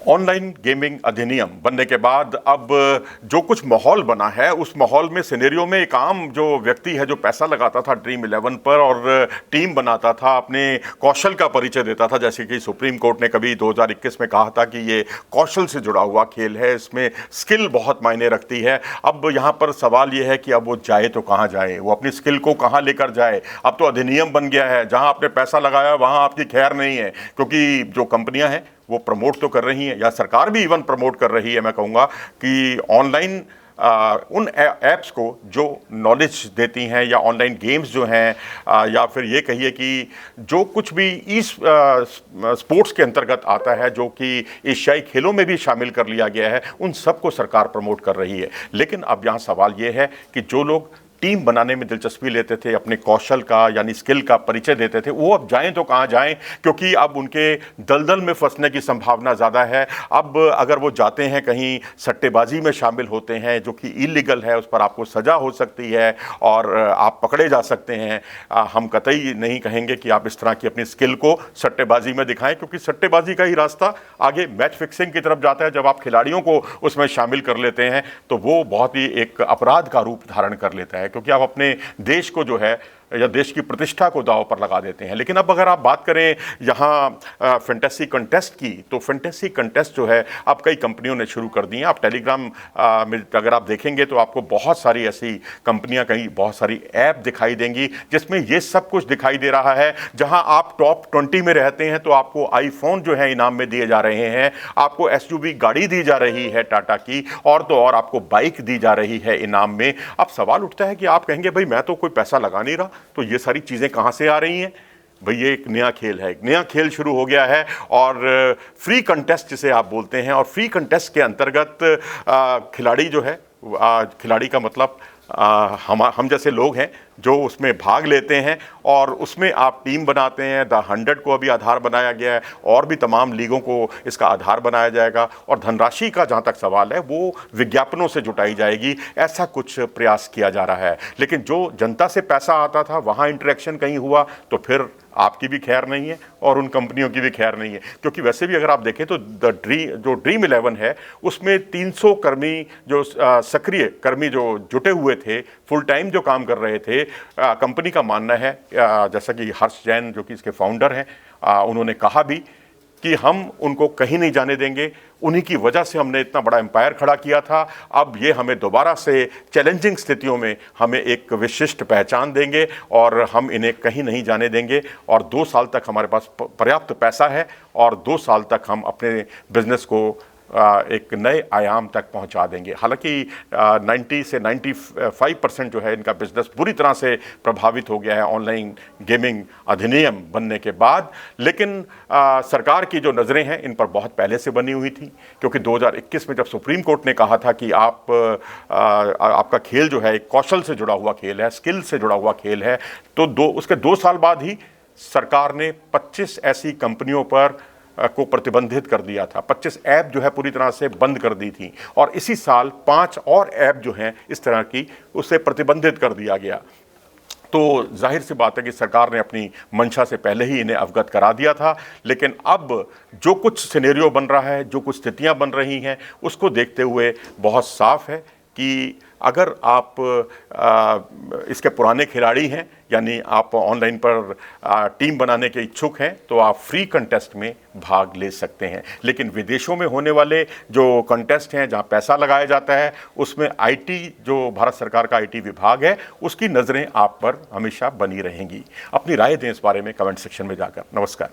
Online gaming अधिनियम बनने के बाद अब जो कुछ माहौल बना है उस माहौल में सिनेरियो में एक आम जो व्यक्ति है जो पैसा लगाता था ड्रीम 11 पर और टीम बनाता था, अपने कौशल का परिचय देता था, जैसे कि सुप्रीम कोर्ट ने कभी 2021 में कहा था कि ये कौशल से जुड़ा हुआ खेल है, इसमें स्किल बहुत मायने रखती है। अब यहाँ पर सवाल ये है कि अब वो जाए तो कहाँ जाए, वो अपनी स्किल को कहाँ लेकर जाए। अब तो अधिनियम बन गया है, जहाँ आपने पैसा लगाया वहाँ आपकी खैर नहीं है, क्योंकि जो कंपनियाँ हैं वो प्रमोट तो कर रही हैं, या सरकार भी इवन प्रमोट कर रही है, मैं कहूँगा कि ऑनलाइन उन ऐप्स को जो नॉलेज देती हैं, या ऑनलाइन गेम्स जो हैं, या फिर ये कहिए कि जो कुछ भी स्पोर्ट्स के अंतर्गत आता है, जो कि एशियाई खेलों में भी शामिल कर लिया गया है, उन सबको सरकार प्रमोट कर रही है। लेकिन अब यहाँ सवाल ये है कि जो लोग टीम बनाने में दिलचस्पी लेते थे, अपने कौशल का यानी स्किल का परिचय देते थे, वो अब जाएं तो कहाँ जाएं, क्योंकि अब उनके दलदल में फंसने की संभावना ज़्यादा है। अब अगर वो जाते हैं कहीं सट्टेबाजी में शामिल होते हैं, जो कि इलीगल है, उस पर आपको सज़ा हो सकती है और आप पकड़े जा सकते हैं। हम कतई नहीं कहेंगे कि आप इस तरह की अपनी स्किल को सट्टेबाजी में दिखाएं, क्योंकि सट्टेबाजी का ही रास्ता आगे मैच फिक्सिंग की तरफ जाता है। जब आप खिलाड़ियों को उसमें शामिल कर लेते हैं तो वो बहुत ही एक अपराध का रूप धारण कर लेता है, क्योंकि आप अपने देश को जो है या देश की प्रतिष्ठा को दांव पर लगा देते हैं। लेकिन अब अगर आप बात करें यहाँ फैंटेसी कंटेस्ट की, तो फैंटेसी कंटेस्ट जो है अब कई कंपनियों ने शुरू कर दी हैं। आप टेलीग्राम में अगर आप देखेंगे तो आपको बहुत सारी ऐसी कंपनियां, कहीं बहुत सारी ऐप दिखाई देंगी जिसमें ये सब कुछ दिखाई दे रहा है। जहां आप टॉप 20 में रहते हैं तो आपको आईफोन जो है इनाम में दिए जा रहे हैं, आपको एसयूवी गाड़ी दी जा रही है टाटा की, और तो और आपको बाइक दी जा रही है इनाम में। अब सवाल उठता है कि आप कहेंगे भाई मैं तो कोई पैसा लगा नहीं रहा, तो ये सारी चीज़ें कहाँ से आ रही हैं? भाई ये एक नया खेल है, एक नया खेल शुरू हो गया है, और फ्री कंटेस्ट जिसे आप बोलते हैं, और फ्री कंटेस्ट के अंतर्गत खिलाड़ी जो है, खिलाड़ी का मतलब हम जैसे लोग हैं जो उसमें भाग लेते हैं, और उसमें आप टीम बनाते हैं। द 100 को अभी आधार बनाया गया है, और भी तमाम लीगों को इसका आधार बनाया जाएगा, और धनराशि का जहाँ तक सवाल है वो विज्ञापनों से जुटाई जाएगी, ऐसा कुछ प्रयास किया जा रहा है। लेकिन जो जनता से पैसा आता था वहाँ इंटरेक्शन कहीं हुआ तो फिर आपकी भी खैर नहीं है और उन कंपनियों की भी खैर नहीं है, क्योंकि वैसे भी अगर आप देखें तो जो ड्रीम 11 है उसमें 300 कर्मी, जो सक्रिय कर्मी जो जुटे हुए थे, फुल टाइम जो काम कर रहे थे। कंपनी का मानना है, जैसा कि हर्ष जैन जो कि इसके फाउंडर हैं, उन्होंने कहा भी कि हम उनको कहीं नहीं जाने देंगे, उन्हीं की वजह से हमने इतना बड़ा एम्पायर खड़ा किया था। अब ये हमें दोबारा से चैलेंजिंग स्थितियों में हमें एक विशिष्ट पहचान देंगे, और हम इन्हें कहीं नहीं जाने देंगे। और 2 साल तक हमारे पास पर्याप्त पैसा है, और 2 साल तक हम अपने बिजनेस को एक नए आयाम तक पहुंचा देंगे। हालांकि 90 से 95% जो है इनका बिजनेस बुरी तरह से प्रभावित हो गया है ऑनलाइन गेमिंग अधिनियम बनने के बाद। लेकिन सरकार की जो नज़रें हैं इन पर बहुत पहले से बनी हुई थी, क्योंकि 2021 में जब सुप्रीम कोर्ट ने कहा था कि आपका खेल जो है एक कौशल से जुड़ा हुआ खेल है, स्किल से जुड़ा हुआ खेल है, तो उसके 2 साल बाद ही सरकार ने 25 ऐसी कंपनियों पर को प्रतिबंधित कर दिया था। 25 ऐप जो है पूरी तरह से बंद कर दी थी, और इसी साल 5 और ऐप जो हैं इस तरह की उसे प्रतिबंधित कर दिया गया। तो जाहिर सी बात है कि सरकार ने अपनी मंशा से पहले ही इन्हें अवगत करा दिया था। लेकिन अब जो कुछ सिनेरियो बन रहा है, जो कुछ स्थितियां बन रही हैं, उसको देखते हुए बहुत साफ है कि अगर आप इसके पुराने खिलाड़ी हैं, यानी आप ऑनलाइन पर टीम बनाने के इच्छुक हैं, तो आप फ्री कंटेस्ट में भाग ले सकते हैं। लेकिन विदेशों में होने वाले जो कंटेस्ट हैं जहां पैसा लगाया जाता है, उसमें आईटी, जो भारत सरकार का आईटी विभाग है, उसकी नज़रें आप पर हमेशा बनी रहेंगी। अपनी राय दें इस बारे में कमेंट सेक्शन में जाकर। नमस्कार।